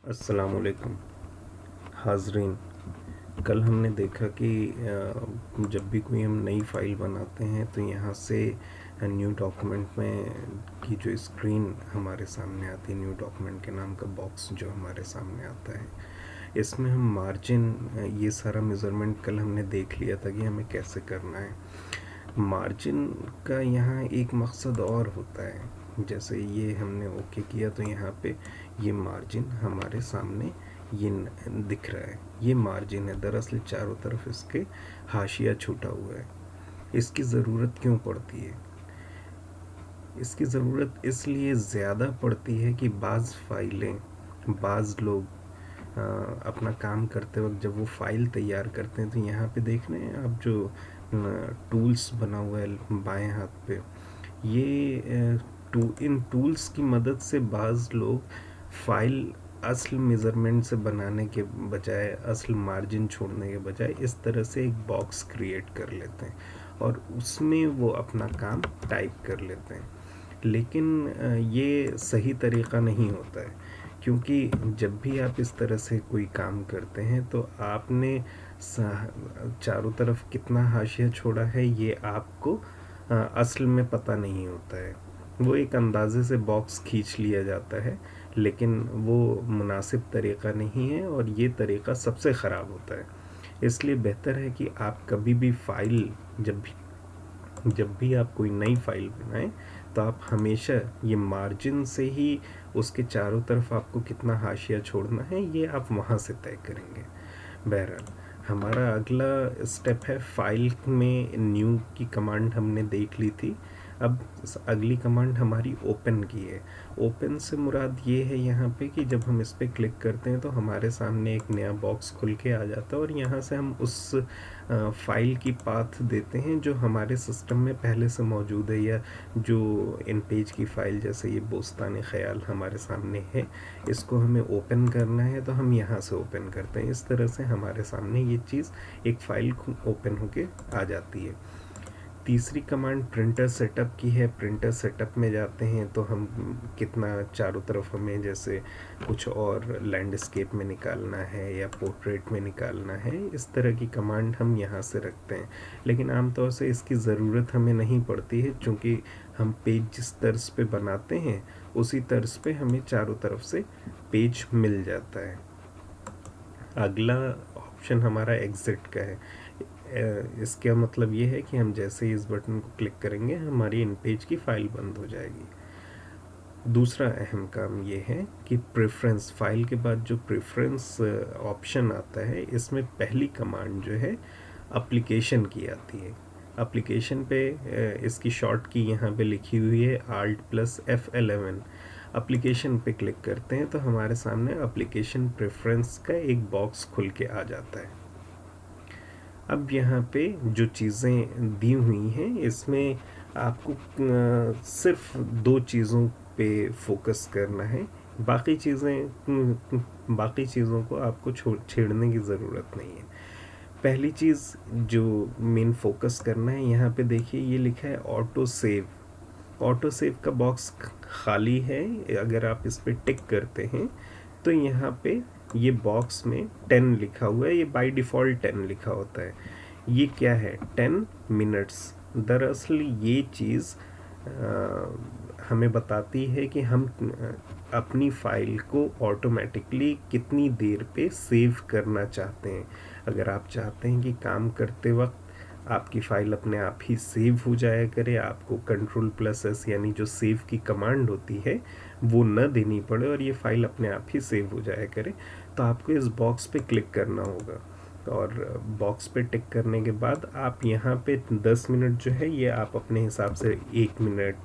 अस्सलामुअलैकुम हाज़रीन। कल हमने देखा कि जब भी कोई हम नई फ़ाइल बनाते हैं तो यहाँ से न्यू डॉक्यूमेंट में की जो स्क्रीन हमारे सामने आती है, न्यू डॉक्यूमेंट के नाम का बॉक्स जो हमारे सामने आता है, इसमें हम मार्जिन ये सारा मेज़रमेंट कल हमने देख लिया था कि हमें कैसे करना है। मार्जिन का यहाँ एक मकसद और होता है। जैसे ये हमने ओके किया तो यहाँ पे ये मार्जिन हमारे सामने ये दिख रहा है, ये मार्जिन है। दरअसल चारों तरफ इसके हाशिया छूटा हुआ है। इसकी ज़रूरत क्यों पड़ती है? इसकी ज़रूरत इसलिए ज़्यादा पड़ती है कि बाज़ फाइलें, बाज़ लोग अपना काम करते वक्त जब वो फ़ाइल तैयार करते हैं तो यहाँ पे देख रहे हैं आप जो टूल्स बना हुआ है बाएं हाथ पे, ये इन टूल्स की मदद से बाज़ लोग फ़ाइल असल मेज़रमेंट से बनाने के बजाय, असल मार्जिन छोड़ने के बजाय इस तरह से एक बॉक्स क्रिएट कर लेते हैं और उसमें वो अपना काम टाइप कर लेते हैं। लेकिन ये सही तरीक़ा नहीं होता है, क्योंकि जब भी आप इस तरह से कोई काम करते हैं तो आपने चारों तरफ कितना हाशिया छोड़ा है ये आपको असल में पता नहीं होता है। वो एक अंदाज़े से बॉक्स खींच लिया जाता है, लेकिन वो मुनासिब तरीक़ा नहीं है और ये तरीक़ा सबसे ख़राब होता है। इसलिए बेहतर है कि आप कभी भी फ़ाइल जब भी आप कोई नई फ़ाइल बनाएं तो आप हमेशा ये मार्जिन से ही उसके चारों तरफ आपको कितना हाशिया छोड़ना है ये आप वहाँ से तय करेंगे। बहरहाल हमारा अगला स्टेप है, फ़ाइल में न्यू की कमांड हमने देख ली थी। अब अगली कमांड हमारी ओपन की है। ओपन से मुराद ये है यहाँ पे कि जब हम इस पर क्लिक करते हैं तो हमारे सामने एक नया बॉक्स खुल के आ जाता है और यहाँ से हम उस फ़ाइल की पाथ देते हैं जो हमारे सिस्टम में पहले से मौजूद है, या जो इन पेज की फ़ाइल जैसे ये बोस्तान ख़याल हमारे सामने है, इसको हमें ओपन करना है तो हम यहाँ से ओपन करते हैं। इस तरह से हमारे सामने ये चीज़ एक फ़ाइल ओपन होके आ जाती है। तीसरी कमांड प्रिंटर सेटअप की है। प्रिंटर सेटअप में जाते हैं तो हम कितना चारों तरफ हमें जैसे कुछ और लैंडस्केप में निकालना है या पोर्ट्रेट में निकालना है, इस तरह की कमांड हम यहाँ से रखते हैं। लेकिन आमतौर से इसकी ज़रूरत हमें नहीं पड़ती है, क्योंकि हम पेज जिस तर्ज पे बनाते हैं उसी तर्ज पे हमें चारों तरफ से पेज मिल जाता है। अगला ऑप्शन हमारा एग्ज़िट का है। इसका मतलब ये है कि हम जैसे ही इस बटन को क्लिक करेंगे हमारी इन पेज की फ़ाइल बंद हो जाएगी। दूसरा अहम काम ये है कि प्रेफरेंस, फ़ाइल के बाद जो प्रेफरेंस ऑप्शन आता है, इसमें पहली कमांड जो है एप्लीकेशन की आती है। एप्लीकेशन पे इसकी शॉर्ट की यहाँ पे लिखी हुई है Alt+F11। एप्लीकेशन पे क्लिक करते हैं तो हमारे सामने एप्लीकेशन प्रेफरेंस का एक बॉक्स खुल के आ जाता है। अब यहाँ पे जो चीज़ें दी हुई हैं इसमें आपको सिर्फ 2 चीज़ों पे फोकस करना है। बाकी चीज़ों को आपको छेड़ने की ज़रूरत नहीं है। पहली चीज़ जो मेन फोकस करना है, यहाँ पे देखिए ये लिखा है ऑटो सेव। ऑटो सेव का बॉक्स खाली है। अगर आप इस पर टिक करते हैं तो यहाँ पे ये बॉक्स में 10 लिखा हुआ है। ये बाय डिफ़ॉल्ट 10 लिखा होता है। ये क्या है? 10 मिनट्स। दरअसल ये चीज़ हमें बताती है कि हम अपनी फ़ाइल को ऑटोमेटिकली कितनी देर पे सेव करना चाहते हैं। अगर आप चाहते हैं कि काम करते वक्त आपकी फ़ाइल अपने आप ही सेव हो जाया करे, आपको Ctrl+S यानी जो सेव की कमांड होती है वो न देनी पड़े और ये फ़ाइल अपने आप ही सेव हो जाया करे, तो आपको इस बॉक्स पे क्लिक करना होगा। और बॉक्स पे टिक करने के बाद आप यहाँ पे 10 मिनट जो है ये आप अपने हिसाब से 1 मिनट,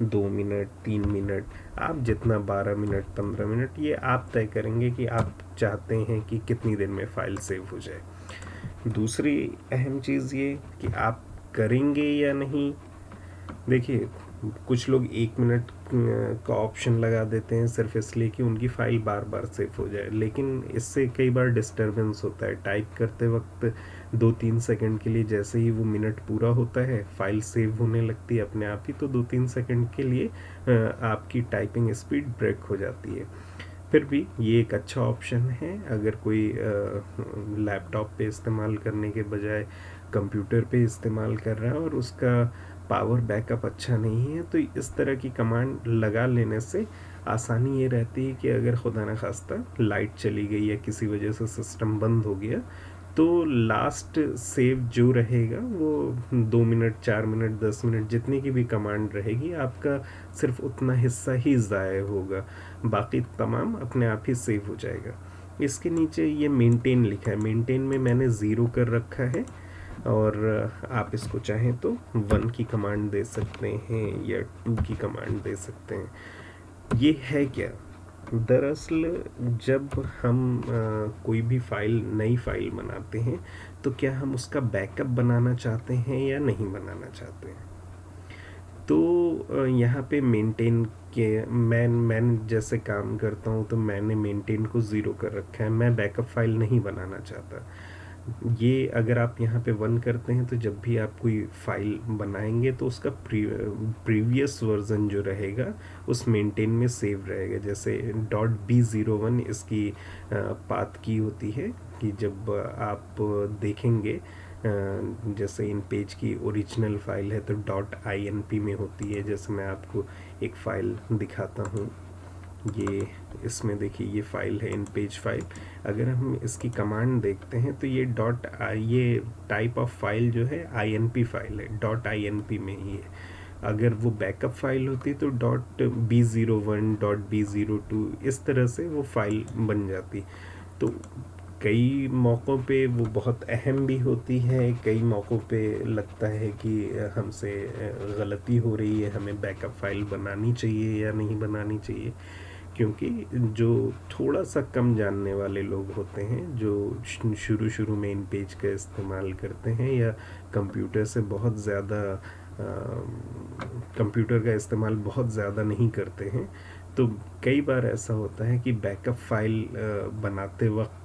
2 मिनट, 3 मिनट, आप जितना 12 मिनट, 15 मिनट, ये आप तय करेंगे कि आप चाहते हैं कि कितनी देर में फ़ाइल सेव हो जाए। दूसरी अहम चीज़ ये कि आप करेंगे या नहीं। देखिए कुछ लोग 1 मिनट का ऑप्शन लगा देते हैं सिर्फ इसलिए कि उनकी फ़ाइल बार बार सेव हो जाए, लेकिन इससे कई बार डिस्टरबेंस होता है। टाइप करते वक्त 2-3 सेकंड के लिए जैसे ही वो मिनट पूरा होता है फ़ाइल सेव होने लगती है अपने आप ही, तो 2-3 सेकंड के लिए आपकी टाइपिंग स्पीड ब्रेक हो जाती है। फिर भी ये एक अच्छा ऑप्शन है अगर कोई लैपटॉप पे इस्तेमाल करने के बजाय कंप्यूटर पे इस्तेमाल कर रहा है और उसका पावर बैकअप अच्छा नहीं है, तो इस तरह की कमांड लगा लेने से आसानी ये रहती है कि अगर खुदा न खास्ता लाइट चली गई या किसी वजह से सिस्टम बंद हो गया, तो लास्ट सेव जो रहेगा वो 2 मिनट, 4 मिनट, 10 मिनट जितनी की भी कमांड रहेगी, आपका सिर्फ उतना हिस्सा ही ज़ाय होगा, बाकी तमाम अपने आप ही सेव हो जाएगा। इसके नीचे ये मेंटेन लिखा है, मेंटेन में मैंने ज़ीरो कर रखा है, और आप इसको चाहें तो 1 की कमांड दे सकते हैं या 2 की कमांड दे सकते हैं। ये है क्या, दरअसल जब हम कोई भी फाइल, नई फाइल बनाते हैं, तो क्या हम उसका बैकअप बनाना चाहते हैं या नहीं बनाना चाहते हैं। तो यहाँ पे मेंटेन के मैं जैसे काम करता हूँ, तो मैंने मेंटेन को ज़ीरो कर रखा है, मैं बैकअप फाइल नहीं बनाना चाहता। ये अगर आप यहाँ पे 1 करते हैं, तो जब भी आप कोई फाइल बनाएंगे तो उसका प्रीवियस वर्जन जो रहेगा उस मेंटेन में सेव रहेगा। जैसे .b01 इसकी पाथ की होती है कि जब आप देखेंगे, जैसे इन पेज की ओरिजिनल फाइल है तो .inp में होती है। जैसे मैं आपको एक फ़ाइल दिखाता हूँ, ये इसमें देखिए ये फ़ाइल है इन पेज फाइल। अगर हम इसकी कमांड देखते हैं तो ये टाइप ऑफ फाइल जो है inp फाइल है, .inp में ही है। अगर वो बैकअप फाइल होती तो .b01, .b02 इस तरह से वो फाइल बन जाती। तो कई मौक़ों पे वो बहुत अहम भी होती है, कई मौक़ों पे लगता है कि हमसे गलती हो रही है, हमें बैकअप फाइल बनानी चाहिए या नहीं बनानी चाहिए। क्योंकि जो थोड़ा सा कम जानने वाले लोग होते हैं, जो शुरू में इन पेज का इस्तेमाल करते हैं या कंप्यूटर से बहुत ज़्यादा कंप्यूटर का इस्तेमाल बहुत ज़्यादा नहीं करते हैं, तो कई बार ऐसा होता है कि बैकअप फाइल बनाते वक्त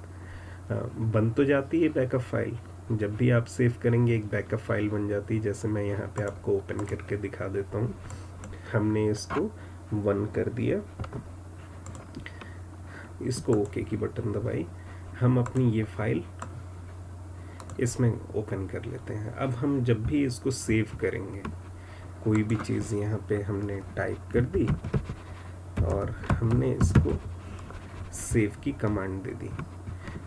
बन तो जाती है बैकअप फाइल, जब भी आप सेव करेंगे एक बैकअप फाइल बन जाती है। जैसे मैं यहाँ पे आपको ओपन करके दिखा देता हूँ। हमने इसको 1 कर दिया, इसको ओके की बटन दबाई, हम अपनी ये फाइल इसमें ओपन कर लेते हैं। अब हम जब भी इसको सेव करेंगे, कोई भी चीज़ यहाँ पे हमने टाइप कर दी और हमने इसको सेव की कमांड दे दी,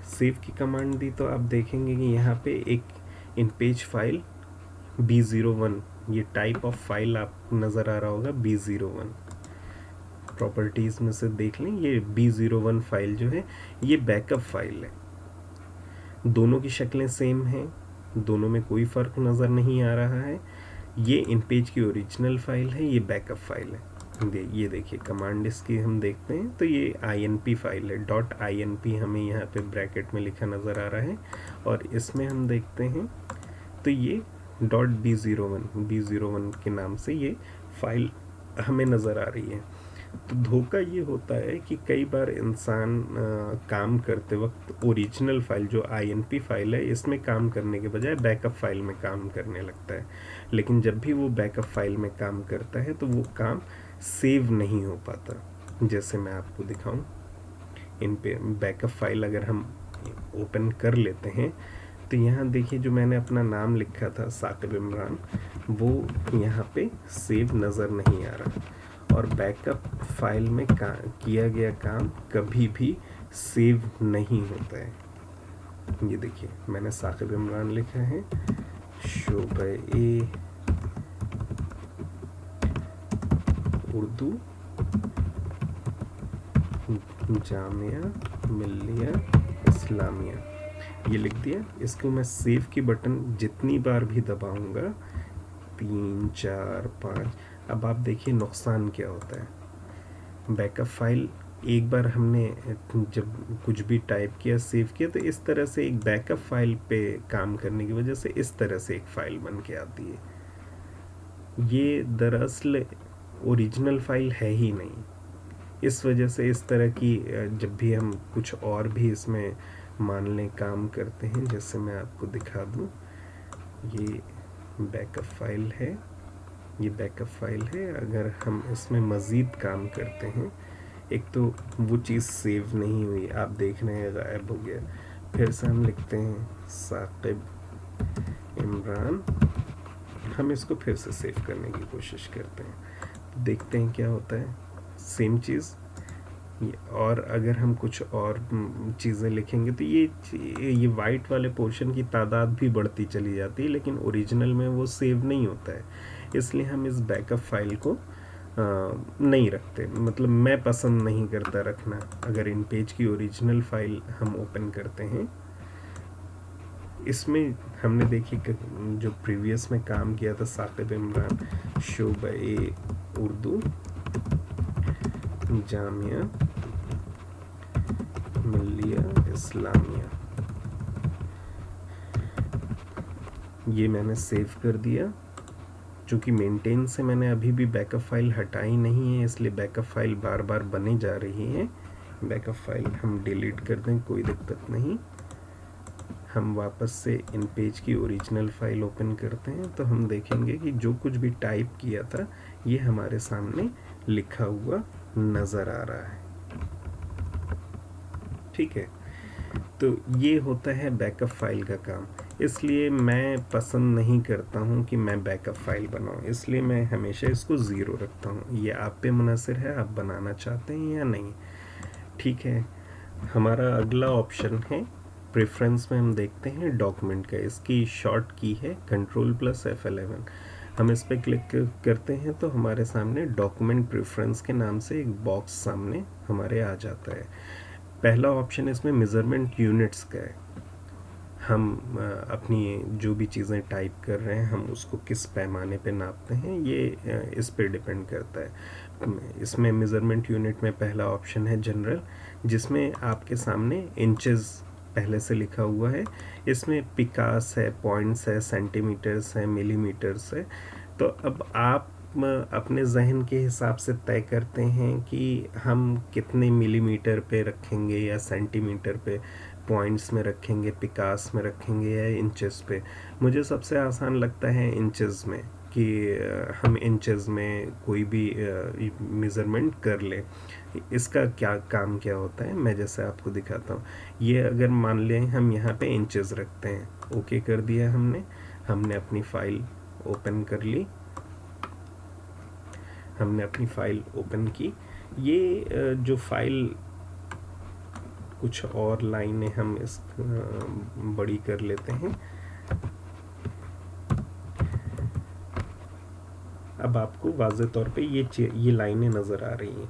सेव की कमांड दी, तो आप देखेंगे कि यहाँ पे एक इन पेज फाइल B01, ये टाइप ऑफ फाइल आप नज़र आ रहा होगा B01, प्रॉपर्टीज़ में से देख लें, ये B01 फाइल जो है ये बैकअप फाइल है। दोनों की शक्लें सेम हैं, दोनों में कोई फ़र्क नज़र नहीं आ रहा है। ये इन पेज की ओरिजिनल फाइल है, ये बैकअप फाइल है। ये देखिए कमांड इसकी हम देखते हैं तो ये inp फाइल है, .inp हमें यहाँ पे ब्रैकेट में लिखा नज़र आ रहा है, और इसमें हम देखते हैं तो ये .b01 के नाम से ये फाइल हमें नज़र आ रही है। तो धोखा ये होता है कि कई बार इंसान काम करते वक्त ओरिजिनल फाइल जो inp फाइल है इसमें काम करने के बजाय बैकअप फाइल में काम करने लगता है, लेकिन जब भी वो बैकअप फाइल में काम करता है तो वो काम सेव नहीं हो पाता। जैसे मैं आपको दिखाऊं, इन पे बैकअप फाइल अगर हम ओपन कर लेते हैं तो यहाँ देखिए जो मैंने अपना नाम लिखा था साकिब इमरान, वो यहाँ पे सेव नज़र नहीं आ रहा, और बैकअप फाइल में किया गया काम कभी भी सेव नहीं होता है। ये देखिए मैंने साकिब इमरान लिखा है, शोबे उर्दू जामिया मिल्लिया इस्लामिया, ये लिख दिया। इसको मैं सेव की बटन जितनी बार भी दबाऊंगा, 3, 4, 5, अब आप देखिए नुकसान क्या होता है। बैकअप फाइल एक बार हमने जब कुछ भी टाइप किया, सेव किया, तो इस तरह से एक बैकअप फाइल पे काम करने की वजह से इस तरह से एक फ़ाइल बन के आती है। ये दरअसल ओरिजिनल फाइल है ही नहीं, इस वजह से इस तरह की जब भी हम कुछ और भी इसमें मान लें काम करते हैं, जैसे मैं आपको दिखा दूं, ये बैकअप फाइल है, ये बैकअप फाइल है। अगर हम इसमें मज़ीद काम करते हैं, एक तो वो चीज़ सेव नहीं हुई, आप देख रहे हैं गायब हो गया। फिर से हम लिखते हैं साकिब इमरान, हम इसको फिर से सेव करने की कोशिश करते हैं, तो देखते हैं क्या होता है, सेम चीज़। और अगर हम कुछ और चीज़ें लिखेंगे तो ये वाइट वाले पोर्शन की तादाद भी बढ़ती चली जाती है, लेकिन ओरिजिनल में वो सेव नहीं होता है, इसलिए हम इस बैकअप फाइल को नहीं रखते, मतलब मैं पसंद नहीं करता रखना। अगर इन पेज की ओरिजिनल फाइल हम ओपन करते हैं, इसमें हमने देखी जो प्रीवियस में काम किया था साकिब इमरान शोबे उर्दू जामिया मिल्लिया इस्लामिया, ये मैंने सेव कर दिया। चूँकि मेंटेन से मैंने अभी भी बैकअप फाइल हटाई नहीं है, इसलिए बैकअप फाइल बार बार बने जा रही है। बैकअप फाइल हम डिलीट कर दें, कोई दिक्कत नहीं। हम वापस से इन पेज की ओरिजिनल फाइल ओपन करते हैं, तो हम देखेंगे कि जो कुछ भी टाइप किया था ये हमारे सामने लिखा हुआ नज़र आ रहा है। ठीक है, तो ये होता है बैकअप फाइल का काम। इसलिए मैं पसंद नहीं करता हूँ कि मैं बैकअप फाइल बनाऊँ, इसलिए मैं हमेशा इसको ज़ीरो रखता हूँ। ये आप पे मुनहसर है, आप बनाना चाहते हैं या नहीं। ठीक है, हमारा अगला ऑप्शन है प्रेफरेंस में, हम देखते हैं डॉक्यूमेंट का, इसकी शॉर्ट की है Ctrl+F11। हम इस पर क्लिक करते हैं तो हमारे सामने डॉक्यूमेंट प्रेफरेंस के नाम से एक बॉक्स सामने हमारे आ जाता है। पहला ऑप्शन इसमें मेज़रमेंट यूनिट्स का है, हम अपनी जो भी चीज़ें टाइप कर रहे हैं हम उसको किस पैमाने पे नापते हैं, ये इस पे डिपेंड करता है। इसमें मेज़रमेंट यूनिट में पहला ऑप्शन है जनरल, जिसमें आपके सामने इंचेस पहले से लिखा हुआ है। इसमें पिकास है, पॉइंट्स है, सेंटीमीटर्स है, मिलीमीटर्स है। तो अब आप अपने जहन के हिसाब से तय करते हैं कि हम कितने मिलीमीटर पे रखेंगे या सेंटीमीटर पे, पॉइंट्स में रखेंगे, पिकास में रखेंगे या इंचेस पे। मुझे सबसे आसान लगता है इंचेस में, कि हम इंचेस में कोई भी मेज़रमेंट कर लें। इसका क्या काम क्या होता है मैं जैसे आपको दिखाता हूँ। ये अगर मान लें हम यहाँ पे इंचेस रखते हैं, ओके कर दिया हमने अपनी फ़ाइल ओपन कर ली, हमने अपनी फ़ाइल ओपन की। ये जो फ़ाइल कुछ और लाइनें हम इस बड़ी कर लेते हैं। अब आपको वाज़े तौर पे ये लाइनें नज़र आ रही हैं।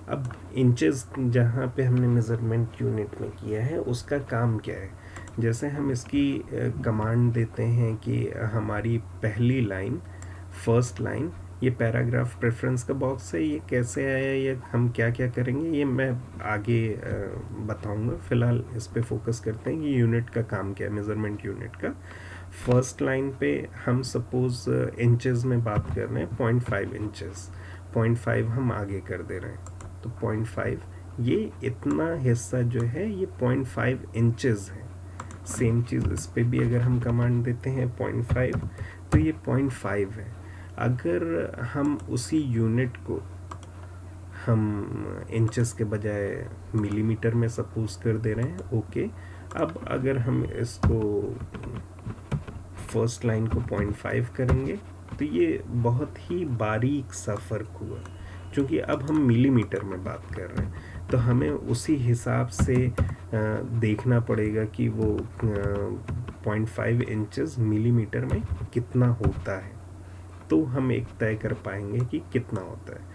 अब इंचेस जहाँ पे हमने मेज़रमेंट यूनिट में किया है उसका काम क्या है, जैसे हम इसकी कमांड देते हैं कि हमारी पहली लाइन, फर्स्ट लाइन, ये पैराग्राफ प्रेफरेंस का बॉक्स है, ये कैसे आया, ये हम क्या क्या करेंगे, ये मैं आगे बताऊंगा। फ़िलहाल इस पे फोकस करते हैं कि यूनिट का काम क्या है, मेज़रमेंट यूनिट का। फर्स्ट लाइन पे हम सपोज़ इंचेस में बात कर रहे हैं, 0.5 इंचेस, 0.5 हम आगे कर दे रहे हैं, तो 0.5 ये इतना हिस्सा जो है ये 0.5 इंचेस है। सेम चीज़ इस पे भी अगर हम कमांड देते हैं 0.5, तो ये 0.5 है। अगर हम उसी यूनिट को हम इंचेस के बजाय मिलीमीटर में सपोज कर दे रहे हैं, ओके। अब अगर हम इसको फर्स्ट लाइन को 0.5 करेंगे तो ये बहुत ही बारीक सा फ़र्क हुआ, क्योंकि अब हम मिलीमीटर में बात कर रहे हैं, तो हमें उसी हिसाब से देखना पड़ेगा कि वो 0.5 इंचेस मिलीमीटर में कितना होता है, तो हम एक तय कर पाएंगे कि कितना होता है।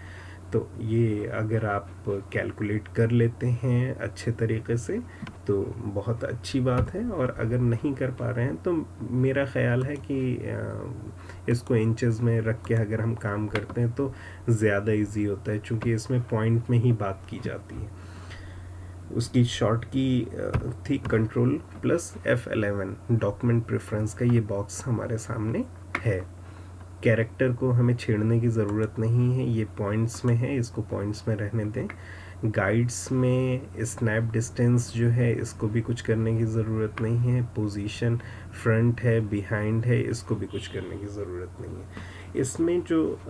तो ये अगर आप कैलकुलेट कर लेते हैं अच्छे तरीके से तो बहुत अच्छी बात है, और अगर नहीं कर पा रहे हैं तो मेरा ख़याल है कि इसको इंचेस में रख के अगर हम काम करते हैं तो ज़्यादा इजी होता है, क्योंकि इसमें पॉइंट में ही बात की जाती है। उसकी शॉर्ट की थी Ctrl+F11। डॉक्यूमेंट प्रेफरेंस का ये बॉक्स हमारे सामने है। कैरेक्टर को हमें छेड़ने की ज़रूरत नहीं है, ये पॉइंट्स में है, इसको पॉइंट्स में रहने दें। गाइड्स में स्नैप डिस्टेंस जो है इसको भी कुछ करने की ज़रूरत नहीं है। पोजीशन फ्रंट है, बिहाइंड है, इसको भी कुछ करने की ज़रूरत नहीं है। इसमें जो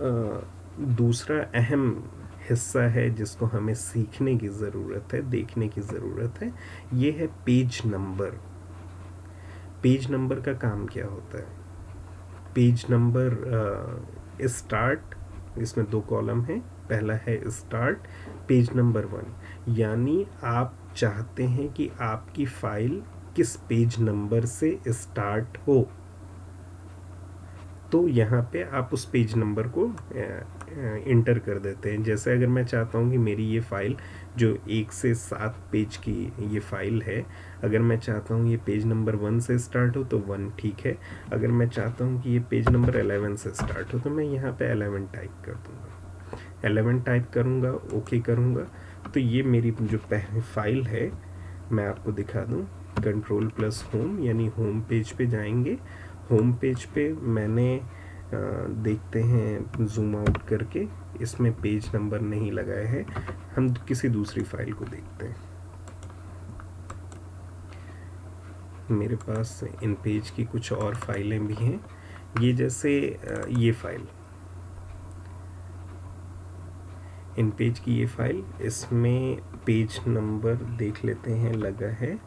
दूसरा अहम हिस्सा है जिसको हमें सीखने की ज़रूरत है, देखने की ज़रूरत है, ये है पेज नंबर। पेज नंबर का काम क्या होता है? पेज नंबर स्टार्ट, इसमें 2 कॉलम हैं, पहला है स्टार्ट पेज नंबर 1, यानी आप चाहते हैं कि आपकी फाइल किस पेज नंबर से स्टार्ट हो, तो यहाँ पे आप उस पेज नंबर को इंटर कर देते हैं। जैसे अगर मैं चाहता हूँ कि मेरी ये फ़ाइल जो 1 से 7 पेज की ये फ़ाइल है, अगर मैं चाहता हूँ ये पेज नंबर 1 से स्टार्ट हो तो 1 ठीक है, अगर मैं चाहता हूँ कि ये पेज नंबर 11 से स्टार्ट हो तो मैं यहाँ पे 11 टाइप कर दूँगा। 11 टाइप करूँगा, ओके करूँगा, तो ये मेरी जो पहली फ़ाइल है मैं आपको दिखा दूँ, कंट्रोल+होम यानी होम पेज पे जाएंगे। होम पेज पे मैंने देखते हैं जूम आउट करके, इसमें पेज नंबर नहीं लगाया है, हम किसी दूसरी फाइल को देखते हैं। मेरे पास इन पेज की कुछ और फाइलें भी हैं, ये जैसे ये फाइल, इन पेज की ये फाइल, इसमें पेज नंबर देख लेते हैं लगा है,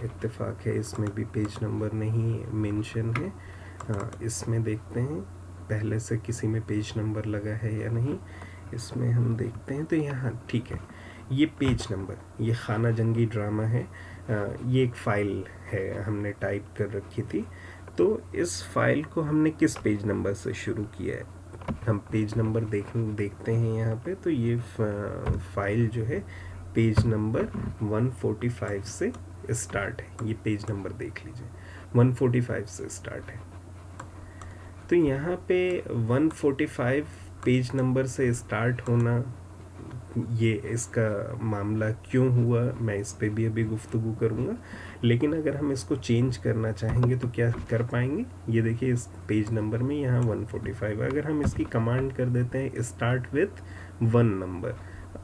इत्तेफाक है इसमें भी पेज नंबर नहीं मेंशन है। हाँ, इसमें देखते हैं पहले से किसी में पेज नंबर लगा है या नहीं, इसमें हम देखते हैं तो यहाँ ठीक है। ये पेज नंबर, ये खाना जंगी ड्रामा है, ये एक फ़ाइल है हमने टाइप कर रखी थी, तो इस फाइल को हमने किस पेज नंबर से शुरू किया है, हम पेज नंबर देखते हैं यहाँ पे, तो ये फाइल जो है पेज नंबर 145 से स्टार्ट है, ये पेज नंबर देख लीजिए 145 से स्टार्ट है। तो यहाँ पे 145 पेज नंबर से स्टार्ट होना, ये इसका मामला क्यों हुआ मैं इस पे भी अभी गुफ्तगू करूँगा, लेकिन अगर हम इसको चेंज करना चाहेंगे तो क्या कर पाएंगे, ये देखिए इस पेज नंबर में यहाँ 145, अगर हम इसकी कमांड कर देते हैं स्टार्ट विथ 1 नंबर,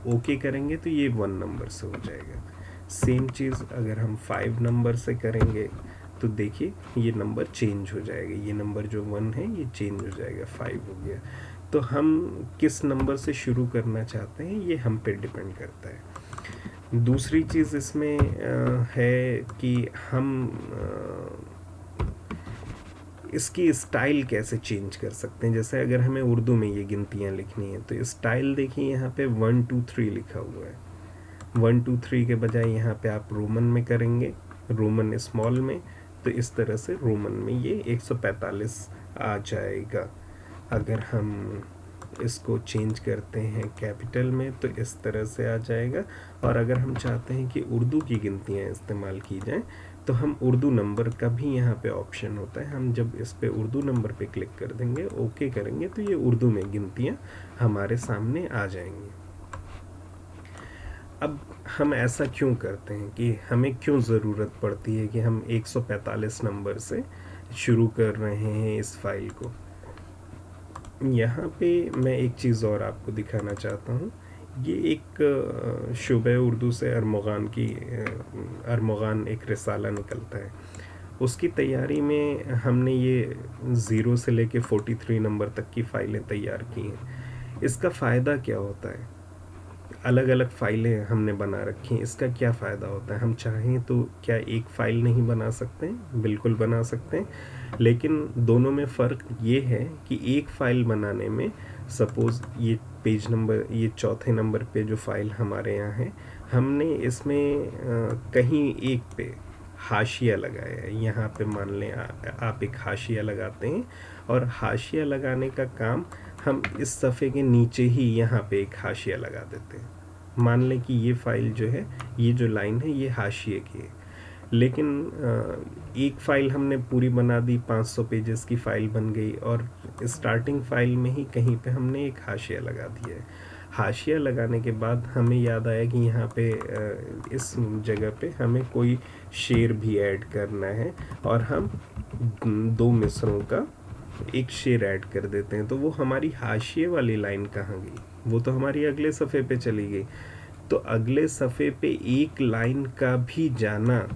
ओके करेंगे तो ये 1 नंबर से हो जाएगा। सेम चीज़ अगर हम 5 नंबर से करेंगे तो देखिए ये नंबर चेंज हो जाएगा, ये नंबर जो 1 है ये चेंज हो जाएगा, 5 हो गया। तो हम किस नंबर से शुरू करना चाहते हैं ये हम पे डिपेंड करता है। दूसरी चीज़ इसमें है कि हम इसकी स्टाइल कैसे चेंज कर सकते हैं। जैसे अगर हमें उर्दू में ये गिनतियाँ लिखनी है तो स्टाइल देखिए यहाँ पे 1 2 3 लिखा हुआ है, 1 2 3 के बजाय यहाँ पे आप रोमन में करेंगे, रोमन स्मॉल में, तो इस तरह से रोमन में ये 145 आ जाएगा। अगर हम इसको चेंज करते हैं कैपिटल में तो इस तरह से आ जाएगा, और अगर हम चाहते हैं कि उर्दू की गिनतियाँ इस्तेमाल की जाएं तो हम उर्दू नंबर का भी यहाँ पे ऑप्शन होता है, हम जब इस पे उर्दू नंबर पे क्लिक कर देंगे, ओके करेंगे, तो ये उर्दू में गिनतियाँ हमारे सामने आ जाएंगी। अब हम ऐसा क्यों करते हैं कि हमें क्यों ज़रूरत पड़ती है कि हम 145 नंबर से शुरू कर रहे हैं इस फाइल को। यहाँ पे मैं एक चीज़ और आपको दिखाना चाहता हूँ, ये एक शुबे उर्दू से अरमगान एक रिसाला निकलता है, उसकी तैयारी में हमने ये 0 से लेके 43 नंबर तक की फ़ाइलें तैयार की हैं। इसका फ़ायदा क्या होता है, अलग अलग फ़ाइलें हमने बना रखी हैं, इसका क्या फ़ायदा होता है, हम चाहें तो क्या एक फ़ाइल नहीं बना सकते हैं, बिल्कुल बना सकते हैं, लेकिन दोनों में फ़र्क ये है कि एक फ़ाइल बनाने में सपोज़ ये पेज नंबर, ये चौथे नंबर पे जो फ़ाइल हमारे यहाँ है, हमने इसमें कहीं एक पे हाशिया लगाया है, यहाँ पे मान लें आप एक हाशिया लगाते हैं, और हाशिया लगाने का काम हम इस सफ़े के नीचे ही यहाँ पे एक हाशिया लगा देते हैं। मान लें कि ये फ़ाइल जो है, ये जो लाइन है ये हाशिए की है, लेकिन एक फ़ाइल हमने पूरी बना दी, 500 पेजेस की फ़ाइल बन गई, और स्टार्टिंग फ़ाइल में ही कहीं पे हमने एक हाशिया लगा दिया है। हाशिया लगाने के बाद हमें याद आया कि यहाँ पे इस जगह पे हमें कोई शेर भी ऐड करना है, और हम 2 मिसरों का एक शेर ऐड कर देते हैं, तो वो हमारी हाशिए वाली लाइन कहाँ गई, वो तो हमारी अगले सफ़े पे चली गई। तो अगले सफ़े पे एक लाइन का भी जाना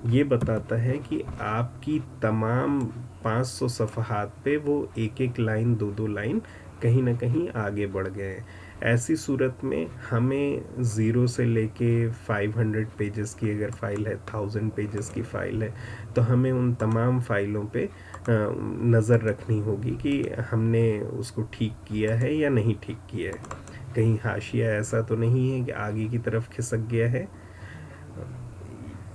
ये बताता है कि आपकी तमाम 500 सफ़हात पे वो एक एक लाइन, 2-2 लाइन कहीं ना कहीं आगे बढ़ गए हैं। ऐसी सूरत में हमें 0 से लेके 500 पेजेस की अगर फ़ाइल है, 1000 पेजेस की फ़ाइल है, तो हमें उन तमाम फ़ाइलों पे नज़र रखनी होगी कि हमने उसको ठीक किया है या नहीं ठीक किया है। कहीं हाशिया ऐसा तो नहीं है कि आगे की तरफ खिसक गया है।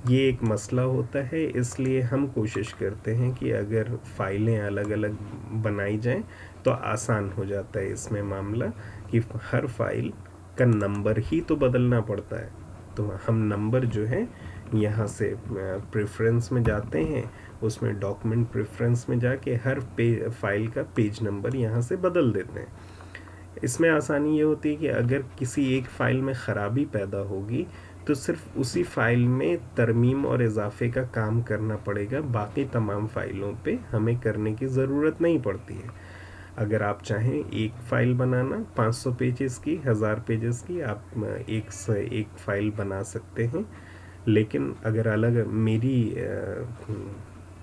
ये एक मसला होता है, इसलिए हम कोशिश करते हैं कि अगर फ़ाइलें अलग अलग बनाई जाएं तो आसान हो जाता है इसमें मामला, कि हर फ़ाइल का नंबर ही तो बदलना पड़ता है। तो हम नंबर जो है यहाँ से प्रेफरेंस में जाते हैं, उसमें डॉक्यूमेंट प्रेफरेंस में जाके हर फ़ाइल का पेज नंबर यहाँ से बदल देते हैं। इसमें आसानी ये होती है कि अगर किसी एक फ़ाइल में ख़राबी पैदा होगी तो सिर्फ उसी फ़ाइल में तरमीम और इजाफे का काम करना पड़ेगा, बाकी तमाम फ़ाइलों पे हमें करने की ज़रूरत नहीं पड़ती है। अगर आप चाहें एक फ़ाइल बनाना 500 पेजेस की, 1000 पेजेस की, आप एक से एक फ़ाइल बना सकते हैं। लेकिन अगर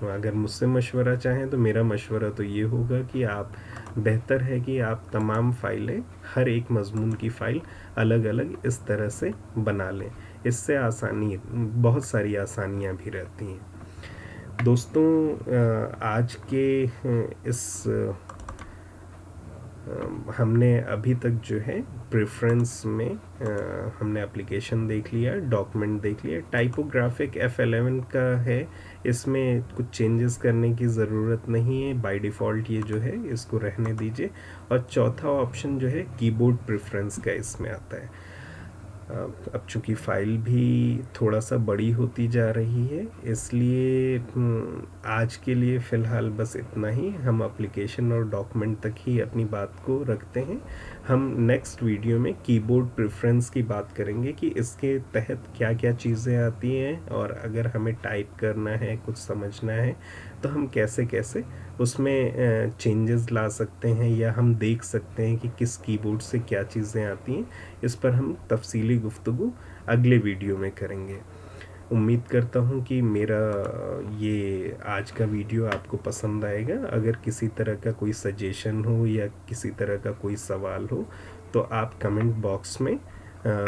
अगर मुझसे मशवरा चाहें तो मेरा मशवरा तो ये होगा कि आप बेहतर है कि आप तमाम फ़ाइलें, हर एक मज़मून की फ़ाइल अलग अलग इस तरह से बना लें। इससे बहुत सारी आसानियाँ भी रहती हैं। दोस्तों, आज के इस हमने अभी तक जो है प्रेफरेंस में हमने एप्लीकेशन देख लिया, डॉक्यूमेंट देख लिया, टाइपोग्राफिक F11 का है, इसमें कुछ चेंजेस करने की ज़रूरत नहीं है, बाय डिफ़ॉल्ट ये जो है इसको रहने दीजिए। और चौथा ऑप्शन जो है कीबोर्ड प्रेफरेंस का इसमें आता है। अब चूँकि फ़ाइल भी थोड़ा सा बड़ी होती जा रही है, इसलिए आज के लिए फ़िलहाल बस इतना ही। हम एप्लीकेशन और डॉक्यूमेंट तक ही अपनी बात को रखते हैं। हम नेक्स्ट वीडियो में कीबोर्ड प्रेफरेंस की बात करेंगे कि इसके तहत क्या क्या चीज़ें आती हैं, और अगर हमें टाइप करना है, कुछ समझना है, तो हम कैसे कैसे उसमें चेंजेस ला सकते हैं, या हम देख सकते हैं कि किस कीबोर्ड से क्या चीज़ें आती हैं। इस पर हम तफसीली गुफ्तगू अगले वीडियो में करेंगे। उम्मीद करता हूँ कि मेरा ये आज का वीडियो आपको पसंद आएगा। अगर किसी तरह का कोई सजेशन हो या किसी तरह का कोई सवाल हो तो आप कमेंट बॉक्स में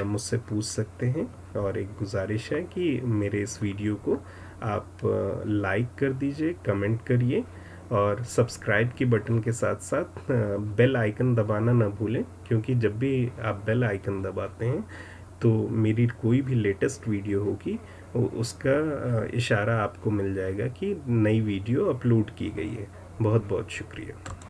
मुझसे पूछ सकते हैं। और एक गुजारिश है कि मेरे इस वीडियो को आप लाइक कर दीजिए, कमेंट करिए, और सब्सक्राइब के बटन के साथ साथ बेल आइकन दबाना ना भूलें, क्योंकि जब भी आप बेल आइकन दबाते हैं तो मेरी कोई भी लेटेस्ट वीडियो होगी उसका इशारा आपको मिल जाएगा कि नई वीडियो अपलोड की गई है। बहुत बहुत शुक्रिया।